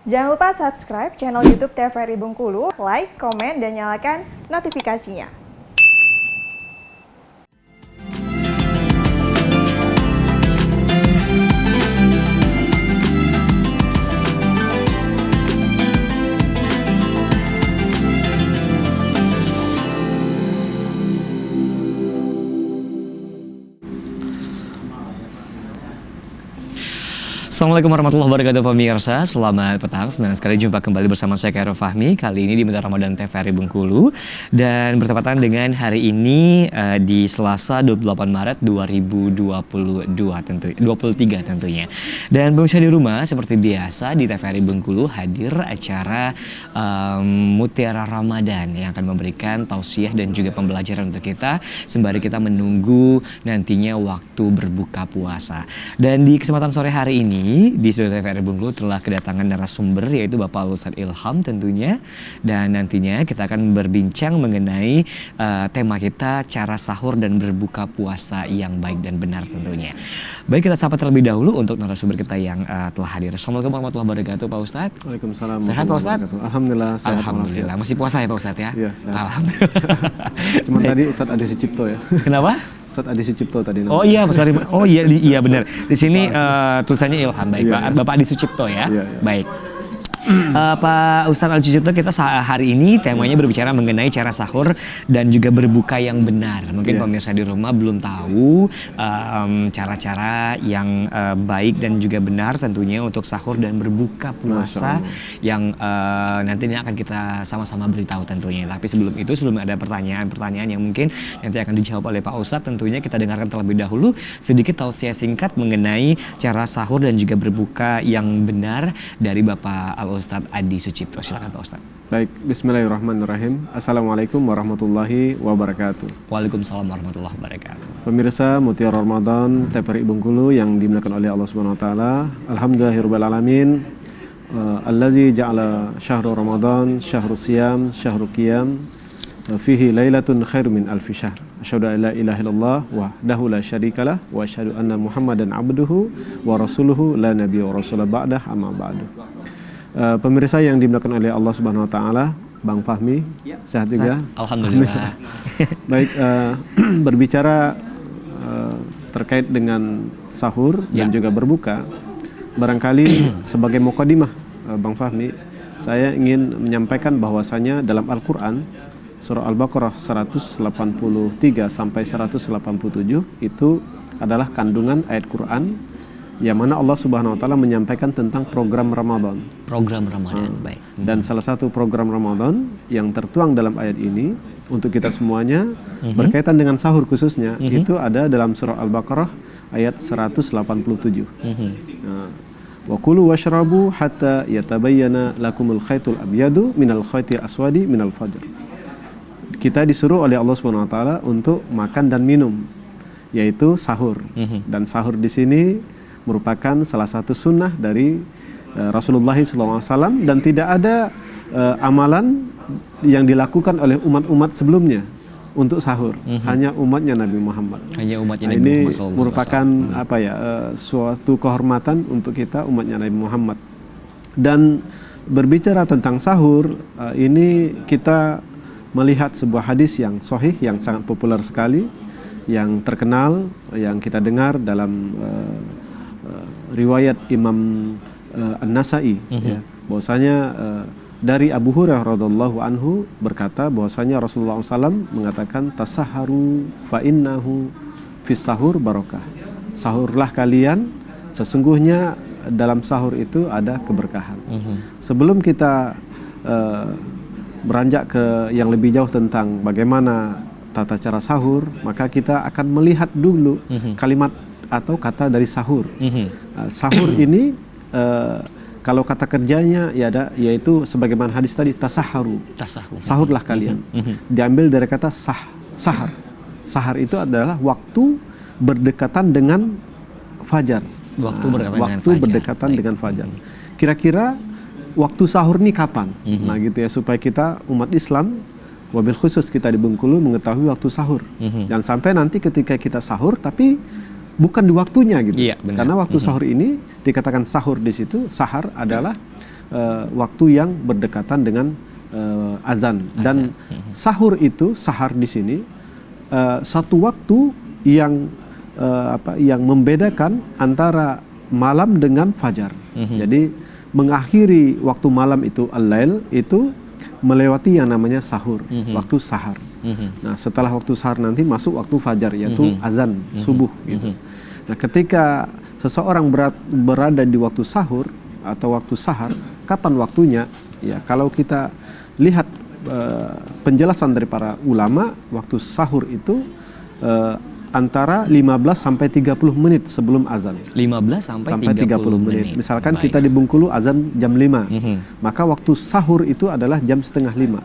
Jangan lupa subscribe channel YouTube TVRI Bengkulu, like, komen, dan nyalakan notifikasinya. Assalamualaikum warahmatullahi wabarakatuh pemirsa, selamat petang, senang sekali jumpa kembali bersama saya Khairul Fahmi. Kali ini di Mitra Ramadan TVRI Bengkulu dan bertepatan dengan hari ini di Selasa 28 Maret 2023 tentunya. Dan pemirsa di rumah seperti biasa di TVRI Bengkulu hadir acara Mutiara Ramadan yang akan memberikan tausiah dan juga pembelajaran untuk kita sembari kita menunggu nantinya waktu berbuka puasa. Dan di kesempatan sore hari ini di Studio TVRI Bengkulu telah kedatangan narasumber yaitu Bapak Al-Ustadz Ilham tentunya, dan nantinya kita akan berbincang mengenai tema kita cara sahur dan berbuka puasa yang baik dan benar tentunya. Baik, kita sapa terlebih dahulu untuk narasumber kita yang telah hadir. Assalamualaikum warahmatullahi wabarakatuh Pak Ustadz. Waalaikumsalam. Sehat Pak Ustadz? Alhamdulillah sehat. Alhamdulillah. Masih puasa ya Pak Ustadz ya? Iya, sehat. Alhamdulillah. Cuman tadi Ustadz Adi Sucipto ya. Kenapa? Ustadz Adi Sucipto tadi. Oh iya, sorry. Oh iya, iya benar. Di sini tulisannya Ilham, baik Pak. Bapak Adi Sucipto ya. Iya. Baik. Pak Ustadz Adi Sucipto, kita hari ini temanya berbicara mengenai cara sahur dan juga berbuka yang benar. Mungkin pemirsa di rumah belum tahu cara-cara yang baik dan juga benar tentunya untuk sahur dan berbuka puasa yang nantinya akan kita sama-sama beritahu tentunya. Tapi sebelum itu, sebelum ada pertanyaan-pertanyaan yang mungkin nanti akan dijawab oleh Pak Ustadz, tentunya kita dengarkan terlebih dahulu sedikit tausiah singkat mengenai cara sahur dan juga berbuka yang benar dari Bapak Ustadz Adi Sucipto. Silakan Pak Ustadz. Baik, bismillahirrahmanirrahim. Assalamualaikum warahmatullahi wabarakatuh. Waalaikumsalam warahmatullahi wabarakatuh. Pemirsa Mutiara Ramadan TVRI Bengkulu yang dimuliakan oleh Allah Subhanahu wa taala. Alhamdulillahirabbil alamin. Allazi ja'ala syahru Ramadan syahrus siyam syahrul qiyam fihi lailatun khairum min alfi syahr. Asyhadu an la ilaha illallah wahdahu la syarikalah wa asyhadu anna Muhammadan abduhu wa rasuluhu la nabiyya wa rasul ba'dah amma ba'du. Pemirsa yang dimuliakan oleh Allah Subhanahu wa taala, Bang Fahmi, sehat juga? Alhamdulillah. Baik, berbicara terkait dengan sahur dan juga berbuka, barangkali sebagai mukadimah Bang Fahmi, saya ingin menyampaikan bahwasanya dalam Al-Qur'an surah Al-Baqarah 183 sampai 187 itu adalah kandungan ayat Quran yang mana Allah Subhanahu wa taala menyampaikan tentang program Ramadan. Program Ramadan, baik. Dan salah satu program Ramadan yang tertuang dalam ayat ini untuk kita semuanya berkaitan dengan sahur khususnya itu ada dalam surah Al-Baqarah ayat 187. Wa kulu washrabu hatta yatabayyana lakumul khaytul abyadu minal khaytil aswadi minal fajr. Kita disuruh oleh Allah Subhanahu wa taala untuk makan dan minum, yaitu sahur. Dan sahur di sini merupakan salah satu sunnah dari Rasulullah SAW, dan tidak ada amalan yang dilakukan oleh umat-umat sebelumnya untuk sahur. Hanya umatnya Nabi Muhammad. Hanya umatnya Nabi Muhammad. Ini merupakan suatu kehormatan untuk kita umatnya Nabi Muhammad. Dan berbicara tentang sahur, ini kita melihat sebuah hadis yang sahih, yang sangat populer sekali, yang terkenal, yang kita dengar dalam riwayat Imam An-Nasai, ya, bahwasanya dari Abu Hurairah radhiyallahu anhu berkata bahwasanya Rasulullah SAW mengatakan tasaharu fa innahu fis sahur barakah. Sahurlah kalian, sesungguhnya dalam sahur itu ada keberkahan. Sebelum kita beranjak ke yang lebih jauh tentang bagaimana tata cara sahur, maka kita akan melihat dulu kalimat atau kata dari sahur. Sahur ini kalau kata kerjanya yaitu sebagaimana hadis tadi tasaharu. Sahurlah kalian. Diambil dari kata sahar. Sahar itu adalah waktu berdekatan dengan fajar. Waktu berdekatan dengan fajar. Kira-kira waktu sahur ini kapan? Nah gitu ya, supaya kita umat Islam, wabil khusus kita di Bengkulu mengetahui waktu sahur. Jangan sampai nanti ketika kita sahur tapi bukan di waktunya gitu. Iya, karena waktu sahur ini dikatakan sahur di situ, sahar adalah waktu yang berdekatan dengan azan. Dan sahur itu, sahar di sini satu waktu yang yang membedakan antara malam dengan fajar. Jadi mengakhiri waktu malam itu al-lail itu melewati yang namanya sahur, waktu sahar. Nah, setelah waktu sahar nanti masuk waktu fajar, yaitu azan subuh gitu. Nah, ketika seseorang berada di waktu sahur atau waktu sahar, kapan waktunya? Ya, kalau kita lihat penjelasan dari para ulama, waktu sahur itu antara 15 sampai 30 menit sebelum azan. 15 sampai 30 menit. Misalkan Baik. kita di Bengkulu azan jam 5. Maka waktu sahur itu adalah jam setengah 5.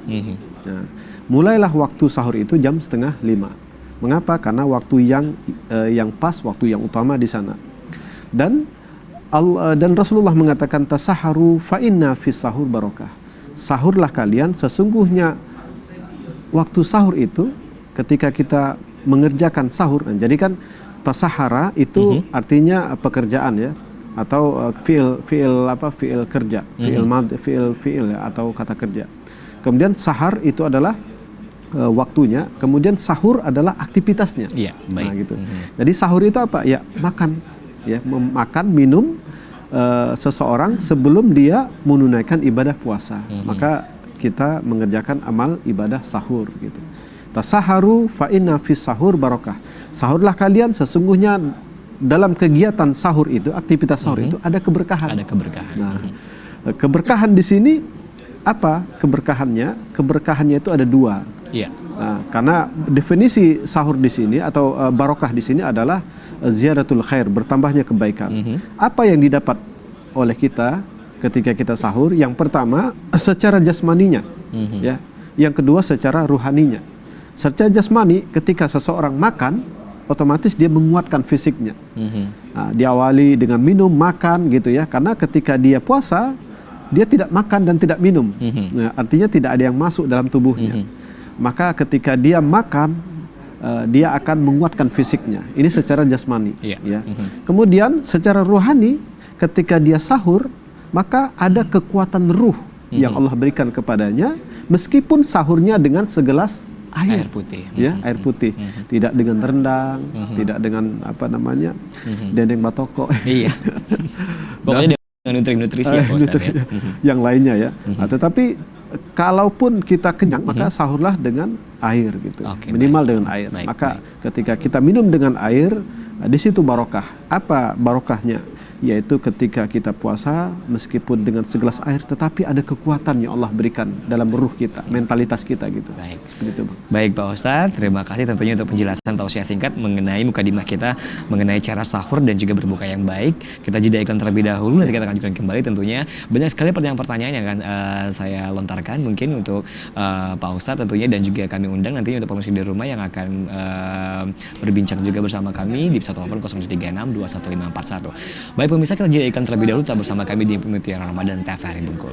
Nah, mulailah waktu sahur itu jam setengah 5. Mengapa? Karena waktu yang pas, waktu yang utama di sana. Dan Rasulullah mengatakan tasaharu fa inna fis sahur barokah. Sahurlah kalian, sesungguhnya waktu sahur itu ketika kita mengerjakan sahur. Nah, jadi kan tasahara itu artinya pekerjaan ya, atau fiil kerja, fiil ya, atau kata kerja. Kemudian sahar itu adalah waktunya, kemudian sahur adalah aktivitasnya. Iya, baik. Nah, gitu. Jadi sahur itu apa? Ya, makan, ya, makan, minum seseorang sebelum dia menunaikan ibadah puasa. Maka kita mengerjakan amal ibadah sahur gitu. Tasaharu fa inna fis sahur barokah. Sahurlah kalian, sesungguhnya dalam kegiatan sahur itu, aktivitas sahur itu ada keberkahan. Ada keberkahan. Nah, keberkahan di sini apa keberkahannya? Keberkahannya itu ada dua. Iya. Nah, karena definisi sahur di sini atau barokah di sini adalah ziyadatul khair, bertambahnya kebaikan. Apa yang didapat oleh kita ketika kita sahur? Yang pertama secara jasmaninya, ya. Yang kedua secara ruhaninya. Secara jasmani, ketika seseorang makan, otomatis dia menguatkan fisiknya. Nah, diawali dengan minum, makan gitu ya. Karena ketika dia puasa, dia tidak makan dan tidak minum. Nah, artinya tidak ada yang masuk dalam tubuhnya. Maka ketika dia makan, dia akan menguatkan fisiknya. Ini secara jasmani. Ya. Kemudian secara ruhani, ketika dia sahur, maka ada kekuatan ruh yang Allah berikan kepadanya, meskipun sahurnya dengan segelas air putih, ya, air putih, tidak dengan rendang, tidak dengan apa namanya, dendeng batoko, iya, pokoknya dengan nutrisi ya, Pak Ustadz, ya. Yang lainnya ya. Nah, tetapi kalaupun kita kenyang, maka sahurlah dengan air gitu, minimal dengan air. Maka ketika kita minum dengan air, di situ barokah. Apa barokahnya? Yaitu ketika kita puasa, meskipun dengan segelas air, tetapi ada kekuatan yang Allah berikan dalam ruh kita, mentalitas kita gitu. Baik. Seperti itu, Bang. Baik Pak Ustadz, terima kasih tentunya untuk penjelasan tausiah singkat mengenai mukadimah kita, mengenai cara sahur dan juga berbuka yang baik. Kita jeda iklan terlebih dahulu, nanti kita akan lanjutkan kembali tentunya. Banyak sekali pertanyaan-pertanyaan yang akan saya lontarkan mungkin untuk Pak Ustadz tentunya, dan juga kami undang nantinya untuk pemirsa di rumah yang akan berbincang juga bersama kami di pesawat telepon 0736 21541. Baik pemirsa, kita jeda iklan terlebih dahulu, tetap bersama kami di Mutiara Ramadan TVRI Bengkulu.